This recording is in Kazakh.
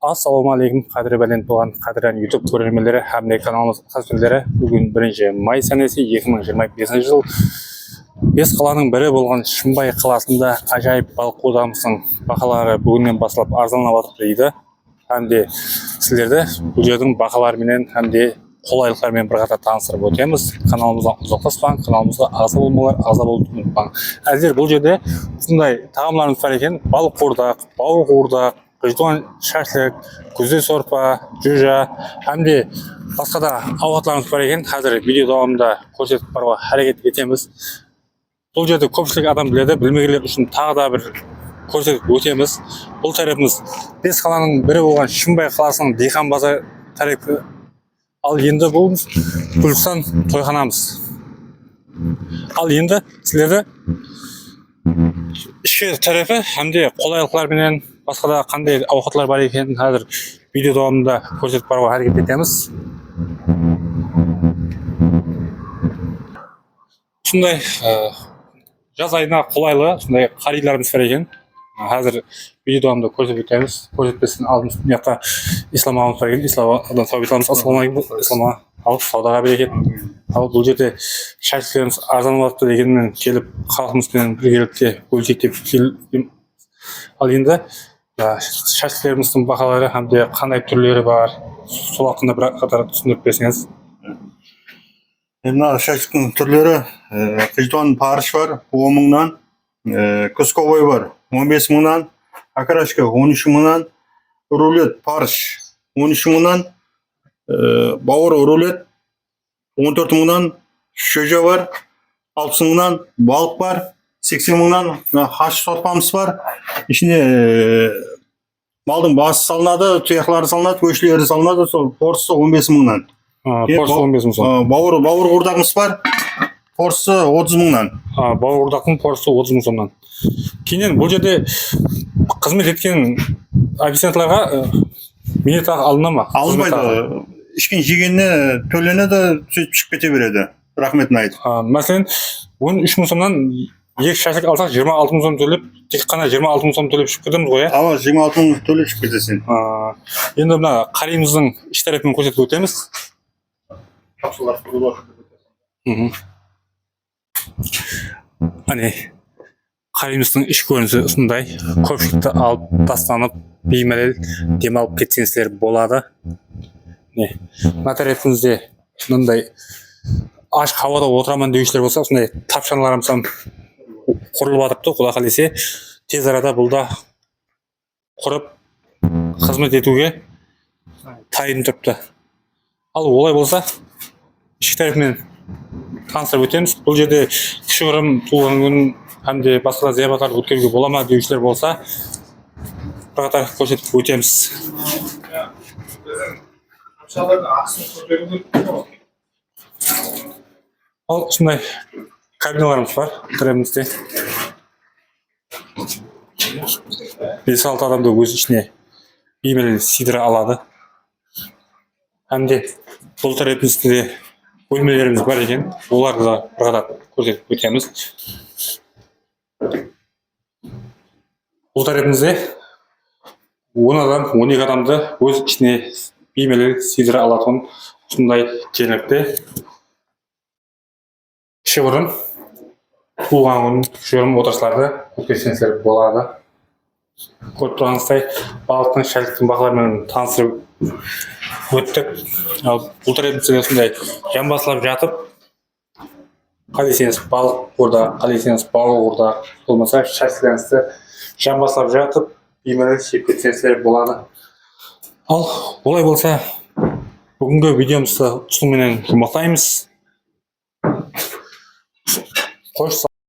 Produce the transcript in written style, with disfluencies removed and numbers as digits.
Ассалаумағалейкум, қадірлі бәлен туған қадірлі YouTube көрермендері, hamda kanalımız қызметкерлері. Бүгін 1 май сенесі 2025 жыл. Бес қаланың бірі болған Шымбай қаласында ажайып балық қудамыздың бағалары бүгіннен басталып арзанлап жатыр дейді. Hamda сіздерді бұл жердің бағаларымен hamda қолайлықтармен бірқатар таныстырып өтеміз. Каналымыздан ұзақтаспаң, каналымызға ағза болмалар, ағза болуды ұмытпаң. Әзір бұл жерде сондай тағамдарымыз бар екен: балық қуырдақ, бауыр қуырдақ, қыждуан шашлык, күзде сорпа, жүжа, hamda басқа да ауқатларымыз бар екен. Қазір видео davomida көрсетіп баруға әрекет етеміз. Бұл жерде көпшілік адам біледі, білмегендер үшін тағы да бір көрсетіп өтеміз. Бұл тарапымыз бес қаланың бірі болған Шымбай қаласының Дихан базар тарапы. Ал енді бұл Гүлстан тойханамыз. Ал енді сіздерді ішкі тарапы hamda қолайлықтармен басқа да қандай ауқатлар бар екенін қазір видео davomida көрсетіп баруға әрекет етеміз. Сондай жаз айына қолайлы сондай қариларымыз бар екен. Қазір видео davomida көрсетіп өтеміз. Көрсетпестен алдымыз мына ислам ағамыз бар екен. Исламдан сау етеміз. Ассалаумағалейкум. Ислам алып саудаға берекет. Ал бұл жерде шашлығымыз арзанлапты дегенмен келіп халқымызбен біргелікте бөлшектеп келдім. Ал енді шашлығымыздың бағалары hamda қандай түрлері бар, сол хақында бірқатар түсіндіріп берсеңіз. Мына шашлықтың түрлері: қыждуан парыш бар 10 мыңнан, кусковой бар 15 мыңнан, окрашка 13 мыңнан, рулет парыш 13 мыңнан, бауыр рулет 14 мыңнан, шөже бар 60 мыңнан, балық бар 80 мыңнан, хаш сорпамыз бар. Ішіне малдың басы салынады, тұяқлары салынады, көшелері салынады. Сол порсы 15 мыңнан. Порсы 15 мыңнан. Бауыр қуырдағымыз бар. Порсы 30 мыңнан. Бауыр қуырдақтың порсы 30 мыңнан. Кейіннен бұл жерде қызмет еткен официантларға минетақ алына ма? Алынбайды. Ішкен жегеніне төленеді, сөйтіп шығып кете береді. Рахметін айтып. Мәселен, 13 мың сомнан екі шашлык алсақ 26 мың сом төлеп, тек қана 26 мың сом төлеп шығып кетеміз ғой, Ава 26 мың төлеп шығып кетесің. Енді мына қаримыздың іш тарапын көрсетіп өтеміз. Ане қаримыздың іш көрінісі осындай. Көпшілікті алып тастанып, беймәлел демалып кетсеңіздер болады. Мына тарапымызда мынандай ашық ауада отырамын деушілер болса, осындай тапшаналарымыздан құрылып жатыпты. Құда қаласа тез арада бұл да құрып қызмет етуге дайын тұрыпты. Ал олай болса ішкі тарапымен таныстырып өтеміз. Бұл жерде кішігірім туған күн hamda басқа зияпаттарды өткізуге бола ма деушілер болса, бірқатар көрсетіп өтеміз. Ал осындай кабиналарымыз бар тарапымызда. 5-6 адамды өз ішіне беймәлел сыйдыра алады. Hamda бұл тарапымызда бөлмелеріміз бар екен. Оларды да бірқатар көрсетіп өтеміз. Бұл тарапымызда 10 адам, 12 адамды өз ішіне беймәлел сыйдыра алатын осындай кеңлікте кішігірім туған күн, кішігірім отырыстарды өткізсеңіздер болады. Көріп тұрғаныңыздай балықтың, шашлықтың бағаларымен таныстырып өттік. Бұл тарапымызда осындай жамбасылап жатып, қалайсеңіз балық қуырдақ, қалайсеңіз бауыр қуырдақ, болмаса шашлығыңызды жамбасылап жатып, беймәлел жеп кетсеңіздер болады. Ал олай болса, бүгінгі видеомызды осымен жұмақтаймыз. Қош